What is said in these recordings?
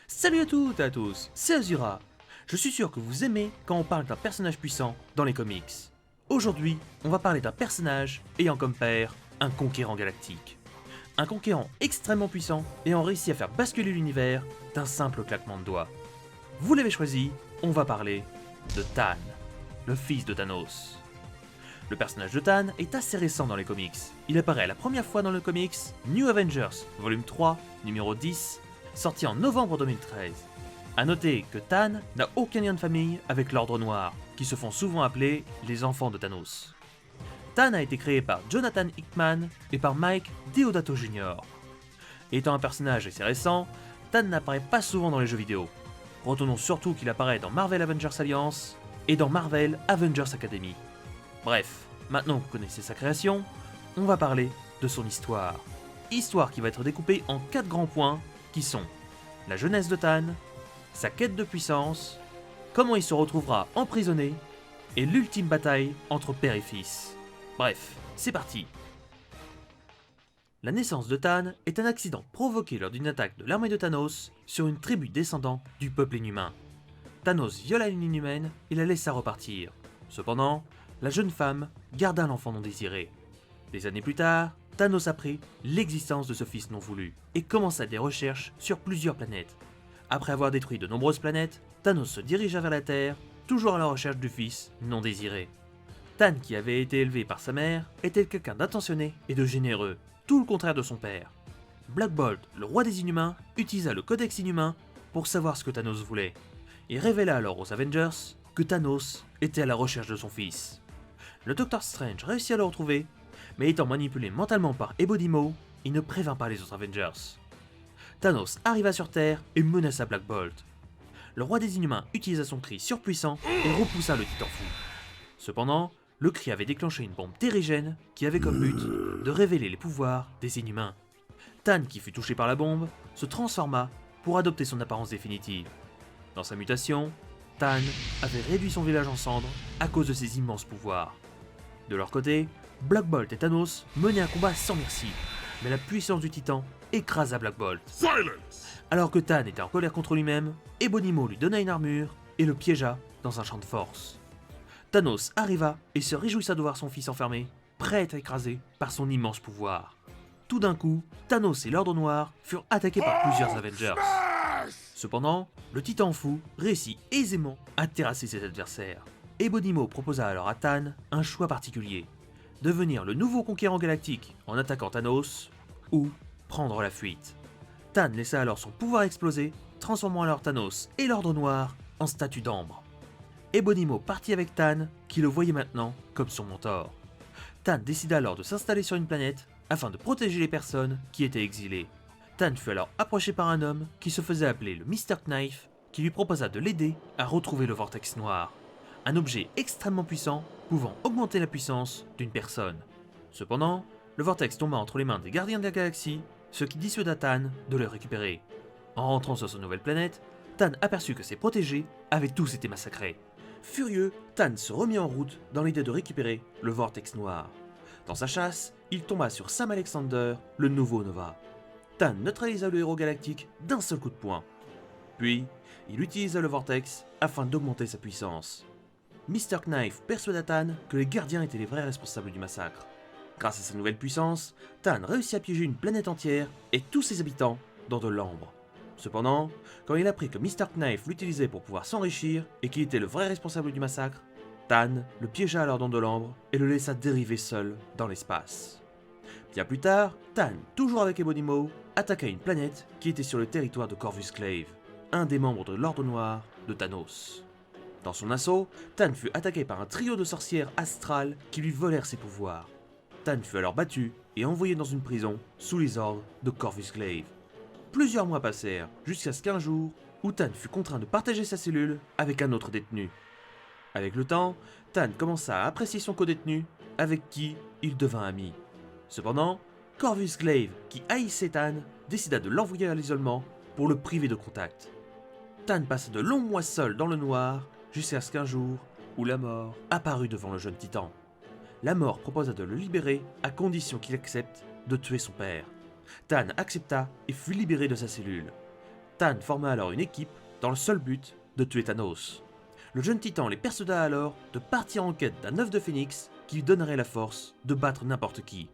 Salut à toutes et à tous, c'est Azura. Je suis sûr que vous aimez quand on parle d'un personnage puissant dans les comics. Aujourd'hui, on va parler d'un personnage ayant comme père un conquérant galactique. Un conquérant extrêmement puissant ayant réussi à faire basculer l'univers d'un simple claquement de doigts. Vous l'avez choisi, on va parler de Tan, le fils de Thanos. Le personnage de Tan est assez récent dans les comics. Il apparaît la première fois dans le comics New Avengers, volume 3, numéro 10, sorti en novembre 2013. A noter que Tan n'a aucun lien de famille avec l'Ordre Noir, qui se font souvent appeler les enfants de Thanos. Tan a été créé par Jonathan Hickman et par Mike Deodato Jr. Étant un personnage assez récent, Tan n'apparaît pas souvent dans les jeux vidéo. Retenons surtout qu'il apparaît dans Marvel Avengers Alliance et dans Marvel Avengers Academy. Bref, maintenant que vous connaissez sa création, on va parler de son histoire. Histoire qui va être découpée en 4 grands points qui sont la jeunesse de Tan, sa quête de puissance, comment il se retrouvera emprisonné et l'ultime bataille entre père et fils. Bref, c'est parti. La naissance de Tan est un accident provoqué lors d'une attaque de l'armée de Thanos sur une tribu descendant du peuple inhumain. Thanos viola une inhumaine et la laissa repartir. Cependant, la jeune femme garda l'enfant non désiré. Des années plus tard, Thanos apprit l'existence de ce fils non voulu et commença des recherches sur plusieurs planètes. Après avoir détruit de nombreuses planètes, Thanos se dirigea vers la Terre, toujours à la recherche du fils non désiré. Tan, qui avait été élevé par sa mère, était quelqu'un d'attentionné et de généreux, tout le contraire de son père. Black Bolt, le roi des Inhumains, utilisa le Codex Inhumain pour savoir ce que Thanos voulait, et révéla alors aux Avengers que Thanos était à la recherche de son fils. Le Docteur Strange réussit à le retrouver, mais étant manipulé mentalement par Ebodimo, il ne prévint pas les autres Avengers. Thanos arriva sur Terre et menaça Black Bolt. Le roi des Inhumains utilisa son cri surpuissant et repoussa le Titan fou. Cependant, le cri avait déclenché une bombe terrigène qui avait comme but de révéler les pouvoirs des Inhumains. Tan, qui fut touché par la bombe, se transforma pour adopter son apparence définitive. Dans sa mutation, Tan avait réduit son village en cendres à cause de ses immenses pouvoirs. De leur côté, Black Bolt et Thanos menaient un combat sans merci, mais la puissance du Titan écrasa Black Bolt. Alors que Tan était en colère contre lui-même, Ebonimo lui donna une armure et le piégea dans un champ de force. Thanos arriva et se réjouissa de voir son fils enfermé, prêt à être écrasé par son immense pouvoir. Tout d'un coup, Thanos et l'Ordre Noir furent attaqués par plusieurs Avengers. Cependant, le Titan fou réussit aisément à terrasser ses adversaires. Ebonimo proposa alors à Tan un choix particulier: devenir le nouveau conquérant galactique en attaquant Thanos, ou prendre la fuite. Tan laissa alors son pouvoir exploser, transformant alors Thanos et l'Ordre Noir en statues d'ambre. Ebonimo partit avec Tan, qui le voyait maintenant comme son mentor. Tan décida alors de s'installer sur une planète afin de protéger les personnes qui étaient exilées. Tan fut alors approché par un homme qui se faisait appeler le Mr. Knife, qui lui proposa de l'aider à retrouver le vortex noir, un objet extrêmement puissant pouvant augmenter la puissance d'une personne. Cependant, le vortex tomba entre les mains des gardiens de la galaxie, ce qui dissuada Tan de le récupérer. En rentrant sur sa nouvelle planète, Tan aperçut que ses protégés avaient tous été massacrés. Furieux, Tan se remit en route dans l'idée de récupérer le vortex noir. Dans sa chasse, il tomba sur Sam Alexander, le nouveau Nova. Tan neutralisa le héros galactique d'un seul coup de poing. Puis, il utilisa le vortex afin d'augmenter sa puissance. Mr. Knife persuada Tan que les gardiens étaient les vrais responsables du massacre. Grâce à sa nouvelle puissance, Tan réussit à piéger une planète entière et tous ses habitants dans de l'ambre. Cependant, quand il apprit que Mr. Knife l'utilisait pour pouvoir s'enrichir et qu'il était le vrai responsable du massacre, Tan le piégea alors dans de l'ambre et le laissa dériver seul dans l'espace. Bien plus tard, Tan, toujours avec Ebonimo, attaqua une planète qui était sur le territoire de Corvus Glaive, un des membres de l'Ordre Noir de Thanos. Dans son assaut, Tan fut attaqué par un trio de sorcières astrales qui lui volèrent ses pouvoirs. Tan fut alors battu et envoyé dans une prison sous les ordres de Corvus Glaive. Plusieurs mois passèrent, jusqu'à ce qu'un jour, où Tan fut contraint de partager sa cellule avec un autre détenu. Avec le temps, Tan commença à apprécier son codétenu, avec qui il devint ami. Cependant, Corvus Glaive, qui haïssait Tan, décida de l'envoyer à l'isolement pour le priver de contact. Tan passa de longs mois seul dans le noir, jusqu'à ce qu'un jour, où la mort apparut devant le jeune titan. La mort proposa de le libérer à condition qu'il accepte de tuer son père. Tan accepta et fut libéré de sa cellule. Tan forma alors une équipe dans le seul but de tuer Thanos. Le jeune titan les persuada alors de partir en quête d'un œuf de phénix qui lui donnerait la force de battre n'importe qui.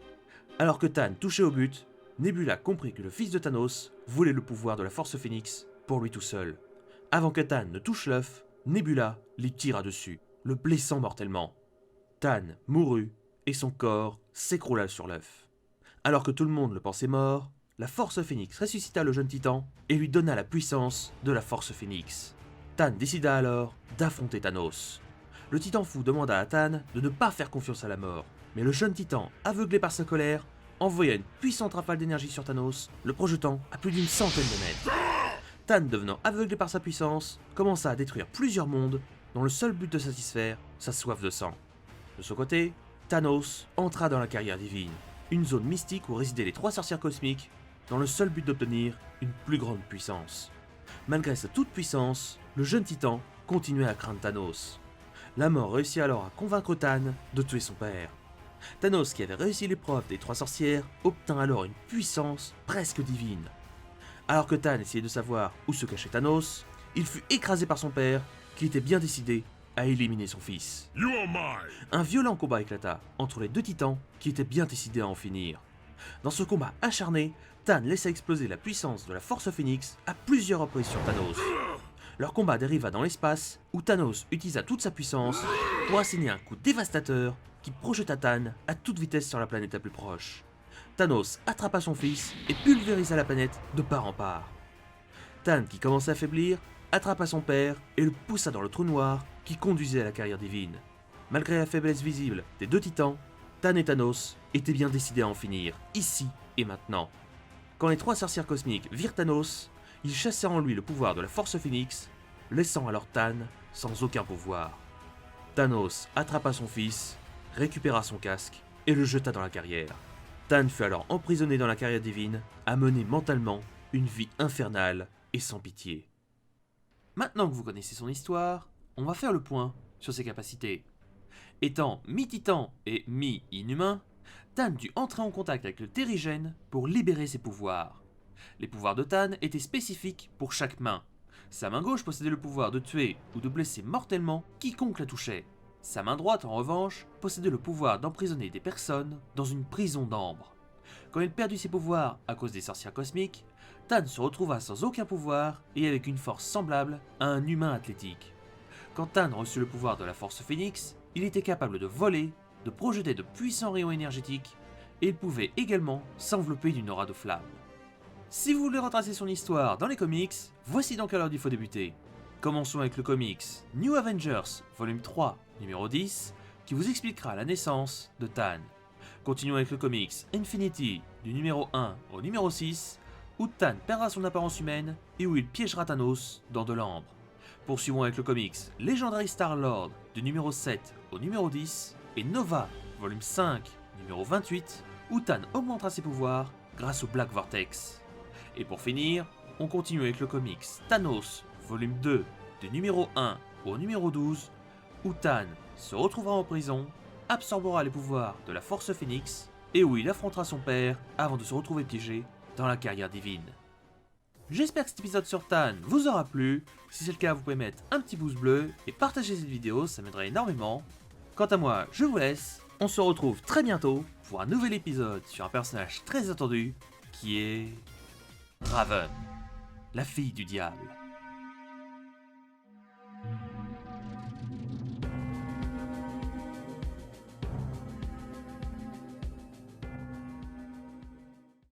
Alors que Tan touchait au but, Nebula comprit que le fils de Thanos voulait le pouvoir de la force phénix pour lui tout seul. Avant que Tan ne touche l'œuf, Nebula lui tira dessus, le blessant mortellement. Tan mourut et son corps s'écroula sur l'œuf. Alors que tout le monde le pensait mort, la force phénix ressuscita le jeune titan et lui donna la puissance de la force phénix. Tan décida alors d'affronter Thanos. Le titan fou demanda à Tan de ne pas faire confiance à la mort, mais le jeune titan, aveuglé par sa colère, envoya une puissante rafale d'énergie sur Thanos, le projetant à plus d'une centaine de mètres. Tan, devenant aveuglé par sa puissance, commença à détruire plusieurs mondes dans le seul but de satisfaire sa soif de sang. De son côté, Thanos entra dans la carrière divine, une zone mystique où résidaient les 3 sorcières cosmiques, dans le seul but d'obtenir une plus grande puissance. Malgré sa toute-puissance, le jeune titan continuait à craindre Thanos. La mort réussit alors à convaincre Tan de tuer son père. Thanos, qui avait réussi l'épreuve des 3 sorcières, obtint alors une puissance presque divine. Alors que Tan essayait de savoir où se cachait Thanos, il fut écrasé par son père, qui était bien décidé à éliminer son fils. Un violent combat éclata entre les 2 titans qui étaient bien décidés à en finir. Dans ce combat acharné, Tan laissa exploser la puissance de la force phénix à plusieurs reprises sur Thanos. Leur combat dériva dans l'espace, où Thanos utilisa toute sa puissance pour asséner un coup dévastateur qui projeta Tan à toute vitesse sur la planète la plus proche. Thanos attrapa son fils et pulvérisa la planète de part en part. Tan, qui commençait à faiblir, attrapa son père et le poussa dans le trou noir qui conduisait à la carrière divine. Malgré la faiblesse visible des 2 titans, Tan et Thanos étaient bien décidés à en finir, ici et maintenant. Quand les 3 sorcières cosmiques virent Thanos, ils chassèrent en lui le pouvoir de la force phénix, laissant alors Tan sans aucun pouvoir. Thanos attrapa son fils, récupéra son casque et le jeta dans la carrière. Tan fut alors emprisonné dans la carrière divine, à mener mentalement une vie infernale et sans pitié. Maintenant que vous connaissez son histoire, on va faire le point sur ses capacités. Étant mi-titan et mi-inhumain, Tan dut entrer en contact avec le terrigène pour libérer ses pouvoirs. Les pouvoirs de Tan étaient spécifiques pour chaque main. Sa main gauche possédait le pouvoir de tuer ou de blesser mortellement quiconque la touchait. Sa main droite, en revanche, possédait le pouvoir d'emprisonner des personnes dans une prison d'ambre. Quand il perdit ses pouvoirs à cause des sorcières cosmiques, Tan se retrouva sans aucun pouvoir et avec une force semblable à un humain athlétique. Quand Tan reçut le pouvoir de la force phénix, il était capable de voler, de projeter de puissants rayons énergétiques, et il pouvait également s'envelopper d'une aura de flamme. Si vous voulez retracer son histoire dans les comics, voici dans quel ordre il faut débuter. Commençons avec le comics New Avengers, volume 3, numéro 10, qui vous expliquera la naissance de Tan. Continuons avec le comics Infinity, du numéro 1 au numéro 6, où Tan perdra son apparence humaine et où il piégera Thanos dans de l'ambre. Poursuivons avec le comics Legendary Star-Lord, du numéro 7 au numéro 10, et Nova, volume 5, numéro 28, où Tan augmentera ses pouvoirs grâce au Black Vortex. Et pour finir, on continue avec le comics Thanos, volume 2, du numéro 1 au numéro 12, où Tan se retrouvera en prison, absorbera les pouvoirs de la force phénix, et où il affrontera son père avant de se retrouver piégé dans la carrière divine. J'espère que cet épisode sur Tan vous aura plu. Si c'est le cas, vous pouvez mettre un petit pouce bleu et partager cette vidéo, ça m'aiderait énormément. Quant à moi, je vous laisse. On se retrouve très bientôt pour un nouvel épisode sur un personnage très attendu qui est Raven, la fille du diable.